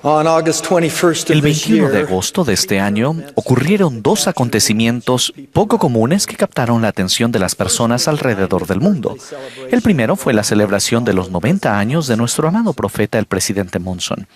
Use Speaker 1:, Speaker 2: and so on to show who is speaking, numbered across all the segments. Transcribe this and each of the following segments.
Speaker 1: El 21 de agosto de este año ocurrieron dos acontecimientos poco comunes que captaron la atención de las personas alrededor del mundo. El primero fue la celebración de los 90 años de nuestro amado profeta, el presidente Monson.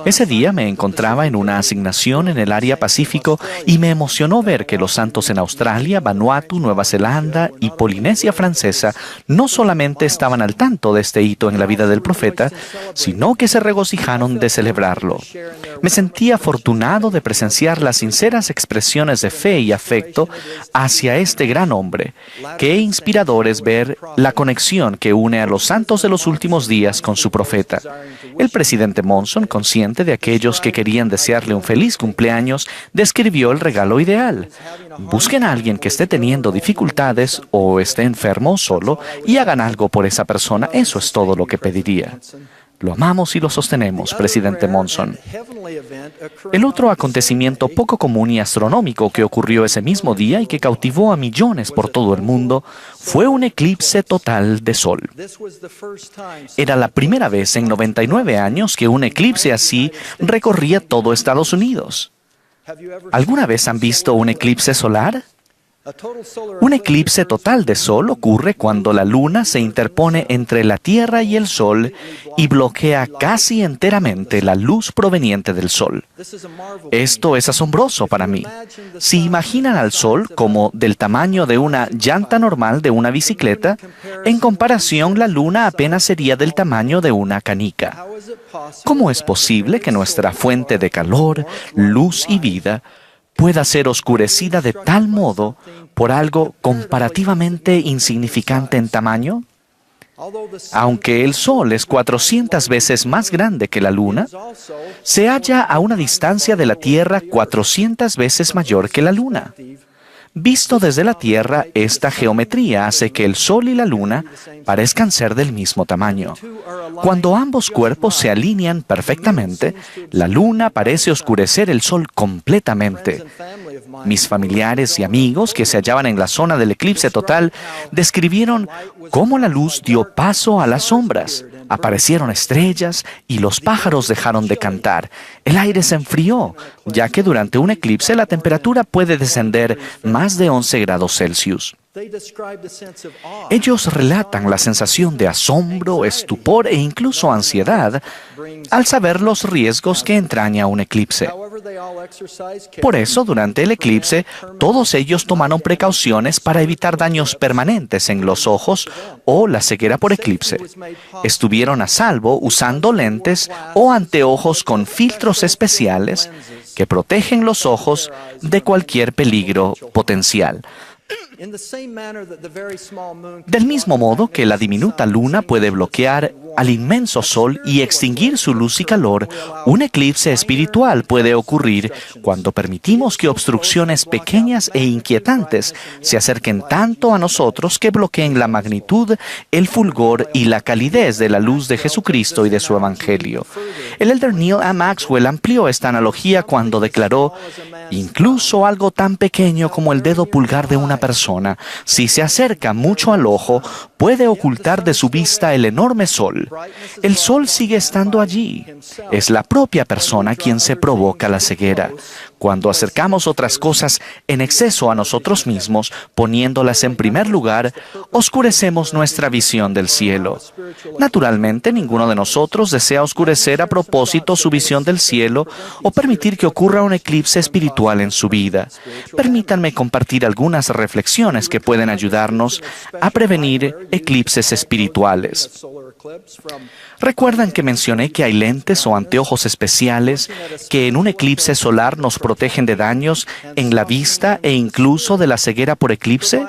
Speaker 1: Ese día me encontraba en una asignación en el área Pacífico y me emocionó ver que los santos en Australia, Vanuatu, Nueva Zelanda y Polinesia Francesa no solamente estaban al tanto de este hito en la vida del profeta, sino que se regocijaron de celebrarlo. Me sentí afortunado de presenciar las sinceras expresiones de fe y afecto hacia este gran hombre. Qué inspirador es ver la conexión que une a los santos de los últimos días con su profeta. El presidente Monson, consciente de aquellos que querían desearle un feliz cumpleaños, describió el regalo ideal. Busquen a alguien que esté teniendo dificultades o esté enfermo o solo y hagan algo por esa persona. Eso es todo lo que pediría. Lo amamos y lo sostenemos, presidente Monson. El otro acontecimiento poco común y astronómico que ocurrió ese mismo día y que cautivó a millones por todo el mundo fue un eclipse total de sol. Era la primera vez en 99 años que un eclipse así recorría todo Estados Unidos. ¿Alguna vez han visto un eclipse solar? Un eclipse total de sol ocurre cuando la luna se interpone entre la Tierra y el Sol y bloquea casi enteramente la luz proveniente del Sol. Esto es asombroso para mí. Si imaginan al Sol como del tamaño de una llanta normal de una bicicleta, en comparación la luna apenas sería del tamaño de una canica. ¿Cómo es posible que nuestra fuente de calor, luz y vida pueda ser oscurecida de tal modo por algo comparativamente insignificante en tamaño? Aunque el Sol es 400 veces más grande que la Luna, se halla a una distancia de la Tierra 400 veces mayor que la Luna. Visto desde la Tierra, esta geometría hace que el Sol y la Luna parezcan ser del mismo tamaño. Cuando ambos cuerpos se alinean perfectamente, la Luna parece oscurecer el Sol completamente. Mis familiares y amigos que se hallaban en la zona del eclipse total describieron cómo la luz dio paso a las sombras. Aparecieron estrellas y los pájaros dejaron de cantar. El aire se enfrió, ya que durante un eclipse la temperatura puede descender más de 11 grados Celsius. Ellos relatan la sensación de asombro, estupor e incluso ansiedad al saber los riesgos que entraña un eclipse. Por eso, durante el eclipse, todos ellos tomaron precauciones para evitar daños permanentes en los ojos o la ceguera por eclipse. Estuvieron a salvo usando lentes o anteojos con filtros especiales que protegen los ojos de cualquier peligro potencial. Del mismo modo que la diminuta luna puede bloquear al inmenso sol y extinguir su luz y calor, un eclipse espiritual puede ocurrir cuando permitimos que obstrucciones pequeñas e inquietantes se acerquen tanto a nosotros que bloqueen la magnitud, el fulgor y la calidez de la luz de Jesucristo y de su Evangelio. El elder Neil A. Maxwell amplió esta analogía cuando declaró: incluso algo tan pequeño como el dedo pulgar de una persona, si se acerca mucho al ojo, puede ocultar de su vista el enorme sol. El sol sigue estando allí. Es la propia persona quien se provoca la ceguera. Cuando acercamos otras cosas en exceso a nosotros mismos, poniéndolas en primer lugar, oscurecemos nuestra visión del cielo. Naturalmente, ninguno de nosotros desea oscurecer a propósito su visión del cielo o permitir que ocurra un eclipse espiritual en su vida. Permítanme compartir algunas reflexiones que pueden ayudarnos a prevenir eclipses espirituales. ¿Recuerdan que mencioné que hay lentes o anteojos especiales que en un eclipse solar nos protegen de daños en la vista e incluso de la ceguera por eclipse?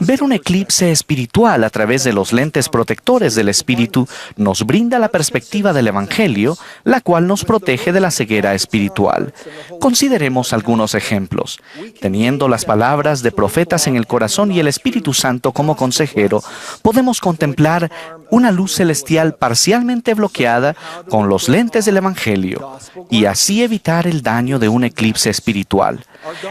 Speaker 1: Ver un eclipse espiritual a través de los lentes protectores del espíritu nos brinda la perspectiva del Evangelio, la cual nos protege de la ceguera espiritual. Consideremos algunos ejemplos. Teniendo las palabras de profetas en el corazón y el Espíritu Santo como consejero, podemos contemplar una luz celestial parcialmente bloqueada con los lentes del Evangelio y así evitar el daño de un eclipse espiritual.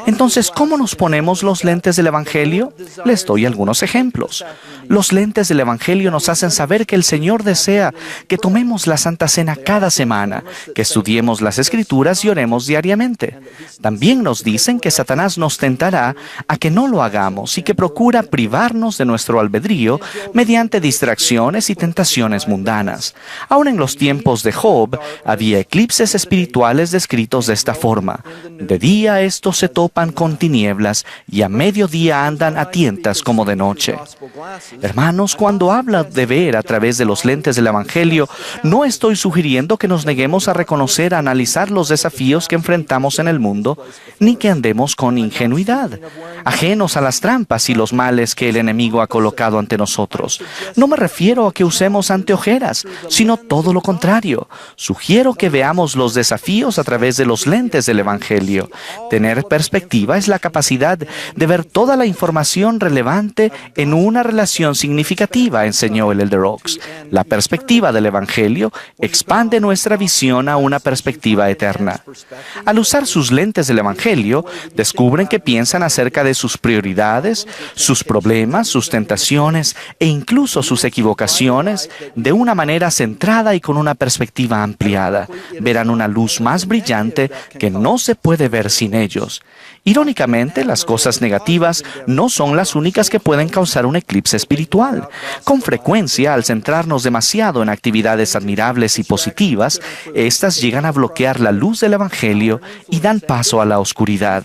Speaker 1: Entonces, ¿cómo nos ponemos los lentes del Evangelio? Les doy algunos ejemplos. Los lentes del Evangelio nos hacen saber que el Señor desea que tomemos la Santa Cena cada semana, que estudiemos las Escrituras y oremos diariamente. También nos dicen que Satanás nos tentará a que no lo hagamos y que procura privarnos de nuestro albedrío mediante distracciones y tentaciones mundanas. Aún en los tiempos de Job, había eclipses espirituales descritos de esta forma. De día estos se topan con tinieblas y a mediodía andan a tientas como de noche. Hermanos, cuando habla de ver a través de los lentes del Evangelio, no estoy sugiriendo que nos neguemos a reconocer, a analizar los desafíos que enfrentamos en el mundo, ni que andemos con ingenuidad, ajenos a las trampas y los males que el enemigo ha colocado ante nosotros. No me refiero a que usemos anteojeras, sino todo lo contrario. Sugiero que veamos los desafíos a través de los lentes del Evangelio. Tener perspectiva es la capacidad de ver toda la información relevante en una relación significativa, enseñó el Elder Oaks. La perspectiva del Evangelio expande nuestra visión a una perspectiva eterna. Al usar sus lentes del Evangelio, descubren que piensan acerca de sus prioridades, sus problemas, sus tentaciones e incluso sus equivocaciones de una manera centrada y con una perspectiva ampliada. Verán una luz más brillante que no se puede ver sin ellos. Irónicamente, las cosas negativas no son las únicas que pueden causar un eclipse espiritual. Con frecuencia, al centrarnos demasiado en actividades admirables y positivas, estas llegan a bloquear la luz del Evangelio y dan paso a la oscuridad.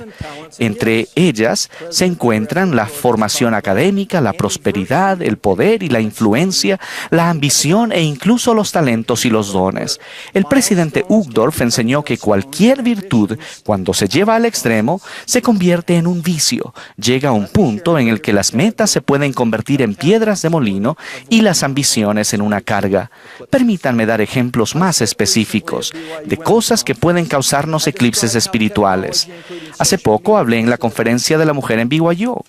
Speaker 1: Entre ellas se encuentran la formación académica, la prosperidad, el poder y la influencia, la ambición e incluso los talentos y los dones. El presidente Uchtdorf enseñó que cualquier virtud, cuando se lleva al extremo, se convierte en un vicio. Llega a un punto en el que las metas se pueden convertir en piedras de molino y las ambiciones en una carga. Permítanme dar ejemplos más específicos de cosas que pueden causarnos eclipses espirituales. Hace poco hablé en la conferencia de la mujer en BYU.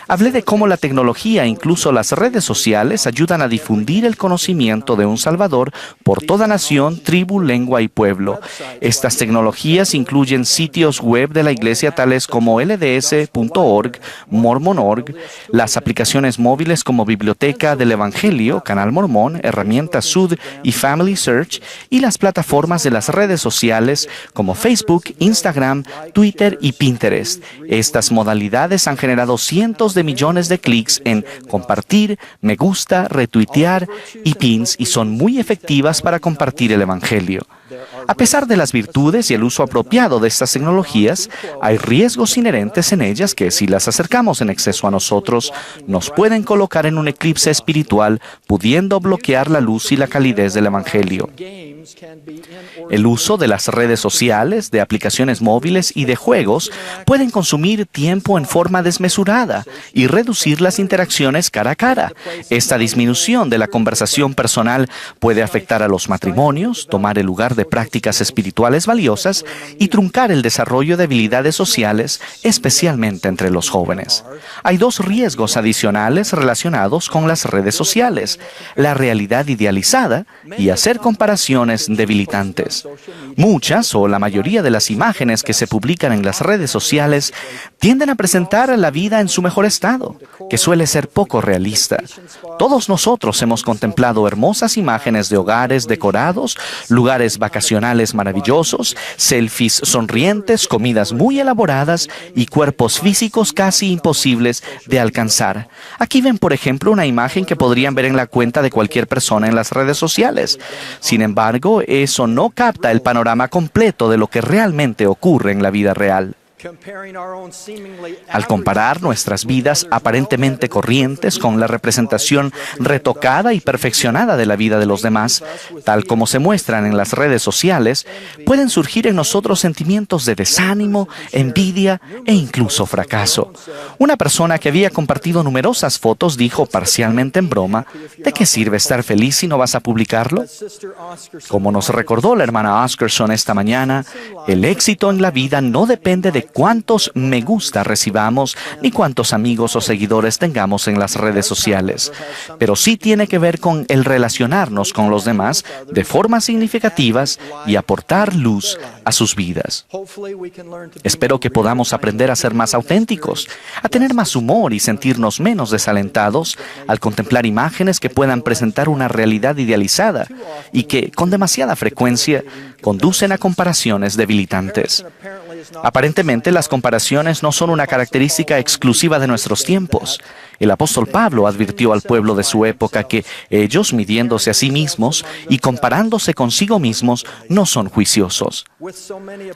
Speaker 1: Hablé de cómo la tecnología, incluso las redes sociales, ayudan a difundir el conocimiento de un Salvador por toda nación, tribu, lengua y pueblo. Estas tecnologías incluyen sitios web de la iglesia tales como lds.org, mormon.org, las aplicaciones móviles como Biblioteca del Evangelio, Canal Mormón, Herramientas Sud y Family Search, y las plataformas de las redes sociales como Facebook, Instagram, Twitter y Pinterest. Estas modalidades han generado cientos de millones de clics en compartir, me gusta, retuitear y pins y son muy efectivas para compartir el Evangelio. A pesar de las virtudes y el uso apropiado de estas tecnologías, hay riesgos inherentes en ellas que, si las acercamos en exceso a nosotros, nos pueden colocar en un eclipse espiritual, pudiendo bloquear la luz y la calidez del Evangelio. El uso de las redes sociales, de aplicaciones móviles y de juegos pueden consumir tiempo en forma desmesurada y reducir las interacciones cara a cara. Esta disminución de la conversación personal puede afectar a los matrimonios, tomar el lugar de prácticas espirituales valiosas y truncar el desarrollo de habilidades sociales, especialmente entre los jóvenes. Hay dos riesgos adicionales relacionados con las redes sociales: la realidad idealizada y hacer comparaciones debilitantes. Muchas o la mayoría de las imágenes que se publican en las redes sociales tienden a presentar la vida en su mejor estado, que suele ser poco realista. Todos nosotros hemos contemplado hermosas imágenes de hogares decorados, lugares vacacionales maravillosos, selfies sonrientes, comidas muy elaboradas y cuerpos físicos casi imposibles de alcanzar. Aquí ven, por ejemplo, una imagen que podrían ver en la cuenta de cualquier persona en las redes sociales. Sin embargo, eso no capta el panorama completo de lo que realmente ocurre en la vida real. Al comparar nuestras vidas aparentemente corrientes con la representación retocada y perfeccionada de la vida de los demás, tal como se muestran en las redes sociales, pueden surgir en nosotros sentimientos de desánimo, envidia e incluso fracaso. Una persona que había compartido numerosas fotos dijo parcialmente en broma: ¿de qué sirve estar feliz si no vas a publicarlo? Como nos recordó la hermana Oscarson esta mañana, el éxito en la vida no depende de cuántos me gusta recibamos, ni cuántos amigos o seguidores tengamos en las redes sociales, pero sí tiene que ver con el relacionarnos con los demás de formas significativas y aportar luz a sus vidas. Espero que podamos aprender a ser más auténticos, a tener más humor y sentirnos menos desalentados al contemplar imágenes que puedan presentar una realidad idealizada y que, con demasiada frecuencia, conducen a comparaciones debilitantes. Aparentemente, las comparaciones no son una característica exclusiva de nuestros tiempos. El apóstol Pablo advirtió al pueblo de su época que ellos, midiéndose a sí mismos y comparándose consigo mismos, no son juiciosos.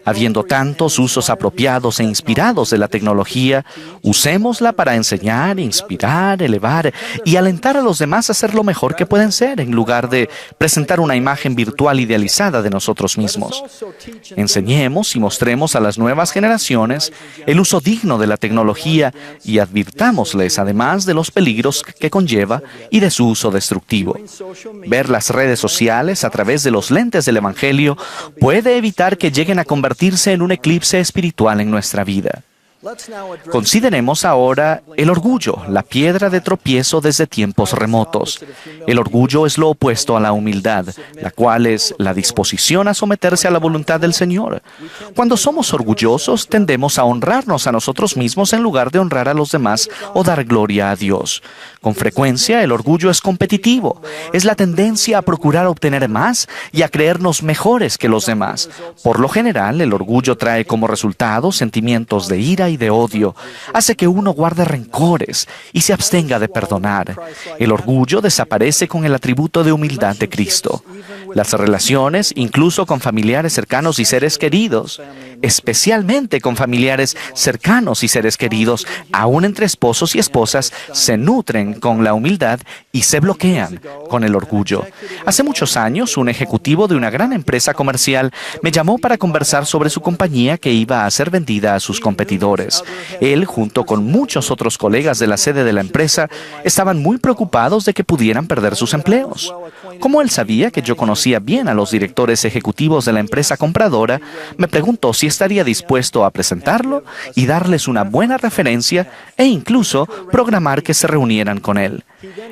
Speaker 1: Habiendo tantos usos apropiados e inspirados de la tecnología, usémosla para enseñar, inspirar, elevar y alentar a los demás a ser lo mejor que pueden ser, en lugar de presentar una imagen virtual idealizada de nosotros mismos. Enseñemos y mostremos a las nuevas generaciones el uso digno de la tecnología y advirtámosles además de los peligros que conlleva y de su uso destructivo. Ver las redes sociales a través de los lentes del Evangelio puede evitar que lleguen a convertirse en un eclipse espiritual en nuestra vida. Consideremos ahora el orgullo, la piedra de tropiezo desde tiempos remotos. El orgullo es lo opuesto a la humildad, la cual es la disposición a someterse a la voluntad del Señor. Cuando somos orgullosos, tendemos a honrarnos a nosotros mismos en lugar de honrar a los demás o dar gloria a Dios. Con frecuencia, el orgullo es competitivo. Es la tendencia a procurar obtener más y a creernos mejores que los demás. Por lo general, el orgullo trae como resultado sentimientos de ira y de odio, hace que uno guarde rencores y se abstenga de perdonar. El orgullo desaparece con el atributo de humildad de Cristo. Las relaciones, incluso con familiares cercanos y seres queridos, especialmente con familiares cercanos y seres queridos, aún entre esposos y esposas, se nutren con la humildad y se bloquean con el orgullo. Hace muchos años, un ejecutivo de una gran empresa comercial me llamó para conversar sobre su compañía que iba a ser vendida a sus competidores. Él, junto con muchos otros colegas de la sede de la empresa, estaban muy preocupados de que pudieran perder sus empleos. Como él sabía que yo conocía bien a los directores ejecutivos de la empresa compradora, me preguntó si estaría dispuesto a presentarlo y darles una buena referencia e incluso programar que se reunieran con él.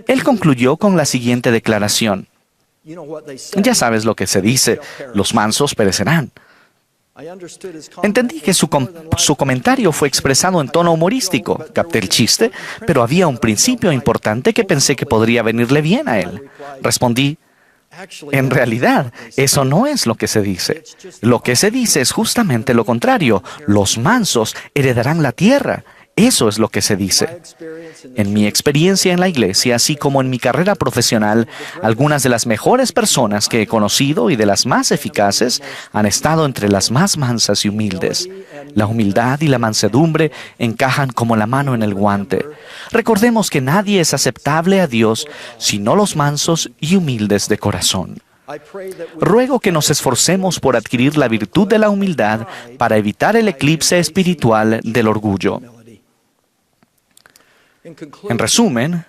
Speaker 1: Él concluyó con la siguiente declaración: ya sabes lo que se dice, los mansos perecerán. Entendí que su comentario fue expresado en tono humorístico. Capté el chiste, pero había un principio importante que pensé que podría venirle bien a él. Respondí: en realidad, eso no es lo que se dice. Lo que se dice es justamente lo contrario. Los mansos heredarán la tierra. Eso es lo que se dice. En mi experiencia en la iglesia, así como en mi carrera profesional, algunas de las mejores personas que he conocido y de las más eficaces han estado entre las más mansas y humildes. La humildad y la mansedumbre encajan como la mano en el guante. Recordemos que nadie es aceptable a Dios sino los mansos y humildes de corazón. Ruego que nos esforcemos por adquirir la virtud de la humildad para evitar el eclipse espiritual del orgullo. En resumen,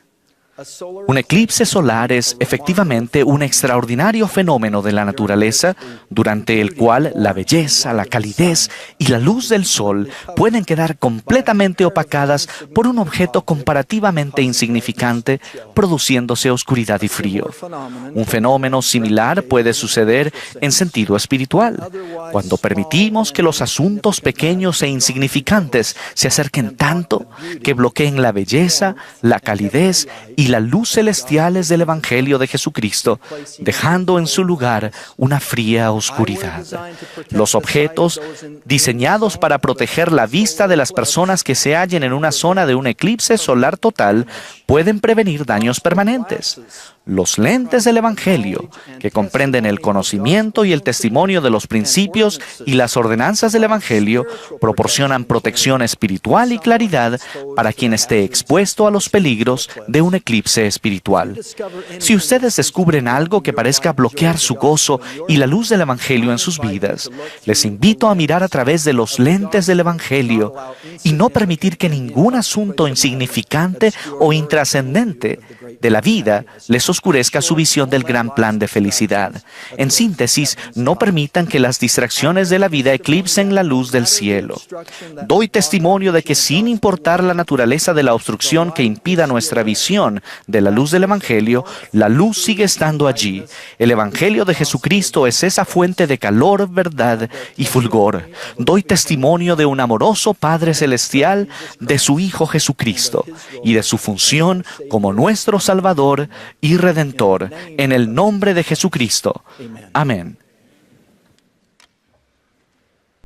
Speaker 1: un eclipse solar es efectivamente un extraordinario fenómeno de la naturaleza durante el cual la belleza, la calidez y la luz del sol pueden quedar completamente opacadas por un objeto comparativamente insignificante, produciéndose oscuridad y frío. Un fenómeno similar puede suceder en sentido espiritual, cuando permitimos que los asuntos pequeños e insignificantes se acerquen tanto que bloqueen la belleza, la calidez y la luz celestiales del Evangelio de Jesucristo, dejando en su lugar una fría oscuridad. Los objetos diseñados para proteger la vista de las personas que se hallen en una zona de un eclipse solar total pueden prevenir daños permanentes. Los lentes del Evangelio, que comprenden el conocimiento y el testimonio de los principios y las ordenanzas del Evangelio, proporcionan protección espiritual y claridad para quien esté expuesto a los peligros de un eclipse espiritual. Si ustedes descubren algo que parezca bloquear su gozo y la luz del Evangelio en sus vidas, les invito a mirar a través de los lentes del Evangelio y no permitir que ningún asunto insignificante o intrascendente de la vida les oscurezca su visión del gran plan de felicidad. En síntesis, no permitan que las distracciones de la vida eclipsen la luz del cielo. Doy testimonio de que sin importar la naturaleza de la obstrucción que impida nuestra visión de la luz del Evangelio, la luz sigue estando allí. El Evangelio de Jesucristo es esa fuente de calor, verdad y fulgor. Doy testimonio de un amoroso Padre Celestial, de su Hijo Jesucristo y de su función como nuestro Salvador y Redentor, en el nombre de Jesucristo. Amén.